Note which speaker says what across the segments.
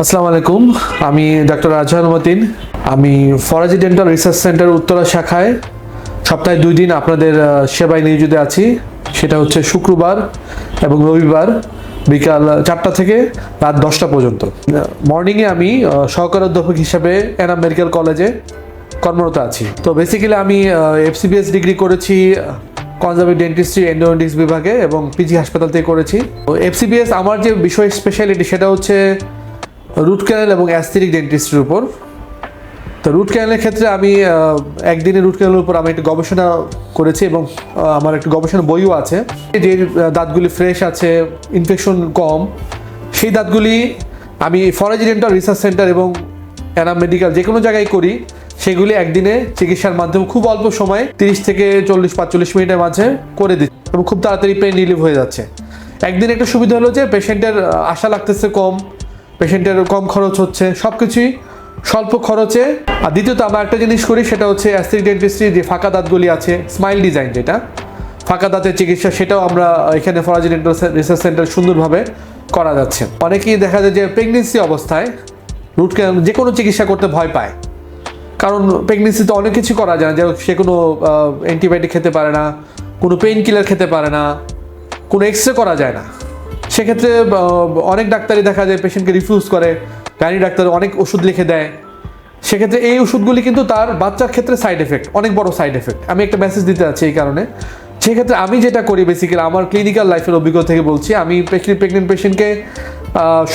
Speaker 1: আসসালামু আলাইকুম। আমি ডক্টর আজহার মতিন। আমি Faraji dental research centre Uttara শাখায় সপ্তাহে 2 দিন আপনাদের সেবায় নিয়োজিত আছি। সেটা হচ্ছে শুক্রবার এবং রবিবার বিকাল 4টা থেকে রাত 10টা পর্যন্ত। মর্নিংয়ে আমি সহকারী অধ্যাপক হিসাবে এনাম মেডিকেল কলেজে কর্মরত আছি। তো বেসিক্যালি আমি FCBS ডিগ্রি করেছি কনজারভেটিভ ডেন্টিস্ট্রি এন্ডোডন্টিক্স বিভাগে এবং পিজি হাসপাতাল থেকে করেছি। FCBS আমার যে বিষয় স্পেশালিটি সেটা হচ্ছে রুট ক্যানেল এবং অ্যাস্থেটিক ডেন্টিস্ট্রির উপর। তো রুট ক্যানেলের ক্ষেত্রে আমি একদিনে রুট ক্যানেলের উপর আমি একটা গবেষণা করেছি এবং আমার একটা গবেষণা বইও আছে। যে দাঁতগুলি ফ্রেশ আছে, ইনফেকশন কম, সেই দাঁতগুলি আমি ফরাজি ডেন্টাল রিসার্চ সেন্টার এবং এনাম মেডিকেল যে কোনো জায়গায় করি, সেগুলি একদিনে চিকিৎসার মাধ্যমে খুব অল্প সময়ে 30 থেকে 40-45 মিনিটের মাঝে করে দিচ্ছি এবং খুব তাড়াতাড়ি পেইন রিলিভ হয়ে যাচ্ছে। একদিন একটা সুবিধা হলো যে পেশেন্টের আশা লাগতেছে কম, পেশেন্টের কম খরচ হচ্ছে, সব কিছুই স্বল্প খরচে। আর দ্বিতীয়ত আমরা একটা জিনিস করি, সেটা হচ্ছে অ্যাস্থেটিক ডেন্টিস্ট্রি যে ফাঁকা দাঁতগুলি আছে, স্মাইল ডিজাইন যেটা ফাঁকা দাঁতের চিকিৎসা, সেটাও আমরা এখানে ফরাজি ডেন্টাল রিসার্চ সেন্টার সুন্দরভাবে করা যাচ্ছে। অনেকেই দেখা যায় যে প্রেগনেন্সি অবস্থায় রুট ক্যানাল যে কোনো চিকিৎসা করতে ভয় পায়, কারণ প্রেগনেন্সিতে অনেক কিছু করা যায় না, যে সে কোনো অ্যান্টিবায়োটিক খেতে পারে না, কোনো পেইন কিলার খেতে পারে না, কোনো এক্সরে করা যায় না। সেক্ষেত্রে অনেক ডাক্তারই দেখা যায় পেশেন্টকে রিফিউজ করে, গাইনি ডাক্তার অনেক ওষুধ লিখে দেয়। সেক্ষেত্রে এই ওষুধগুলি কিন্তু তার বাচ্চার ক্ষেত্রে সাইড এফেক্ট, অনেক বড় সাইড এফেক্ট। আমি একটা মেসেজ দিতে চাচ্ছি এই কারণে। সেক্ষেত্রে আমি যেটা করি বেসিক্যালি আমার ক্লিনিক্যাল লাইফের অভিজ্ঞতা থেকে বলছি, আমি প্রেগনেন্ট পেশেন্টকে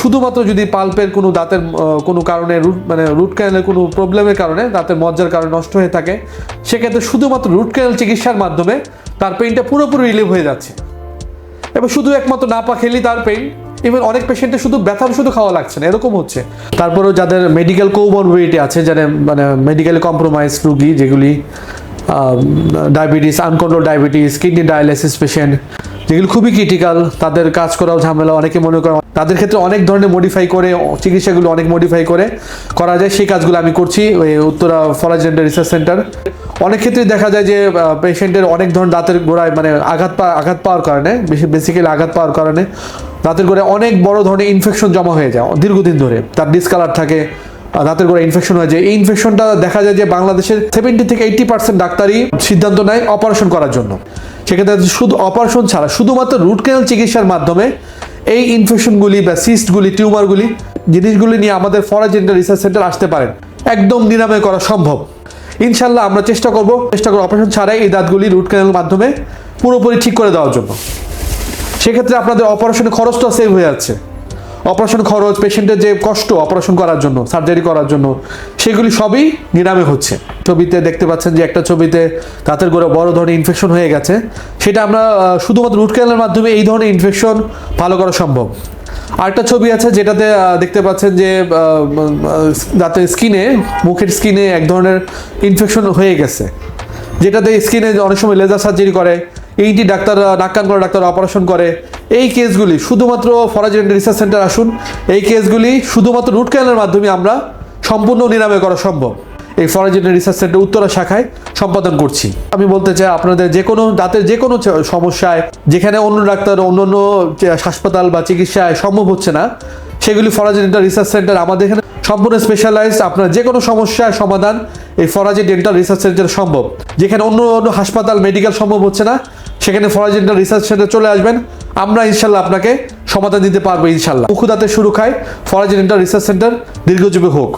Speaker 1: শুধুমাত্র যদি পাল্পের কোনো দাঁতের কোনো কারণে রুট ক্যানেলের কোনো প্রবলেমের কারণে দাঁতের মজ্জার কারণে নষ্ট হয়ে থাকে, সেক্ষেত্রে শুধুমাত্র রুট ক্যানেল চিকিৎসার মাধ্যমে তার পেইনটা পুরোপুরি রিলিভ হয়ে যাচ্ছে। এবার শুধু একমাত্র না পা খেলেই তার পেইন, ইভেন অনেক পেশেন্টের শুধু ব্যথা শুধু খাওয়া লাগছে না, এরকম হচ্ছে। তারপরেও যাদের মেডিকেল কোমরবিডিটি আছে, যারা মেডিকেলি কম্প্রোমাইজ রুগী, যেগুলি diabetes, uncontrol diabetes, kidney dialysis patient, যেগুলো খুবই ক্রিটিক্যাল, তাদের কাজ করাও ঝামেলা। অনেকে মনে করে তাদের ক্ষেত্রে অনেক ধরনের মডিফাই করে চিকিৎসাগুলো অনেক মডিফাই করে করা যায়, সেই কাজগুলো আমি করছি ওই Uttara Faraji dental research centre. অনেক ক্ষেত্রে দেখা যায় যে পেশেন্টের অনেক ধরনের দাঁতের গোড়ায় আঘাত পাওয়ার কারণে, বেসিক্যালি আঘাত পাওয়ার কারণে দাঁতের গোড়ায় অনেক বড় ধরনের ইনফেকশন জমা হয়ে যায় দীর্ঘদিন ধরে, তার ডিসকালার থাকে, দাঁতের গোড়ায় ইনফেকশন হয়ে যায়। এই ইনফেকশনটা দেখা যায় যে বাংলাদেশের 70 থেকে 80% ডাক্তারই সিদ্ধান্ত নেয় অপারেশন করার জন্য। সেক্ষেত্রে শুধু অপারেশন ছাড়া শুধুমাত্র রুট ক্যানেল চিকিৎসার মাধ্যমে এই ইনফেকশনগুলি বা সিস্টগুলি, টিউমারগুলি, জিনিসগুলি নিয়ে আমাদের ফরাজি ডেন্টাল রিসার্চ সেন্টার আসতে পারেন, একদম নিরাময় করা সম্ভব। ইনশাল্লাহ আমরা চেষ্টা করব অপারেশন ছাড়াই এই দাঁতগুলি রুট ক্যানেলের মাধ্যমে পুরোপুরি ঠিক করে দেওয়ার জন্য। সেক্ষেত্রে আপনাদের অপারেশনের খরচটা সেভ হয়ে যাচ্ছে। অপারেশন খরচ, পেশেন্টের যে কষ্ট অপারেশন করার জন্য, সার্জারি করার জন্য, সেগুলি সবই নিরাময় হচ্ছে। ছবিতে দেখতে পাচ্ছেন যে একটা ছবিতে দাঁতের গোড়ায় বড় ধরনের ইনফেকশন হয়ে গেছে, সেটা আমরা শুধুমাত্র রুট ক্যানেলের মাধ্যমে এই ধরনের ইনফেকশন ভালো করা সম্ভব। আরেকটা ছবি আছে যেটাতে দেখতে পাচ্ছেন যে দাঁতের স্কিনে, মুখের স্কিনে এক ধরনের ইনফেকশন হয়ে গেছে, যেটাতে স্কিনে অনেক সময় লেজার সার্জারি করে, ENT ডাক্তাররা, নাক কান গলা ডাক্তার অপারেশন করে। এই কেসগুলি শুধুমাত্র ফরাজি ডেন্টাল রিসার্চ সেন্টার আসুন, এই কেসগুলি শুধুমাত্র রুট ক্যানেলের মাধ্যমে আমরা সম্পূর্ণ নিরাময় করা সম্ভব। এই Faraji dental research centre Uttara শাখায় সম্পাদন করছি। আমি বলতে চাই আপনাদের যে কোনো দাঁতের যে কোনো সমস্যায়, যেখানে অন্য ডাক্তার অন্য হাসপাতাল বা চিকিৎসায় সম্ভব হচ্ছে না, সেগুলি ফরাজি ডেন্টাল রিসার্চ সেন্টার আমাদের এখানে সম্পূর্ণ স্পেশালাইজড। আপনার যে কোনো সমস্যার সমাধান এই ফরাজি ডেন্টাল রিসার্চ সেন্টার সম্ভব। যেখানে অন্য হাসপাতাল, মেডিকেল সম্ভব হচ্ছে না, সেখানে ফরাজি ডেন্টাল রিসার্চ সেন্টার চলে আসবেন, আমরা ইনশাল্লাহ আপনাকে সমাধান দিতে পারবো ইনশাল্লাহ। মুখ দাঁতের শুরু খায় ফরাজি ডেন্টাল রিসার্চ সেন্টার দীর্ঘজীবী হোক।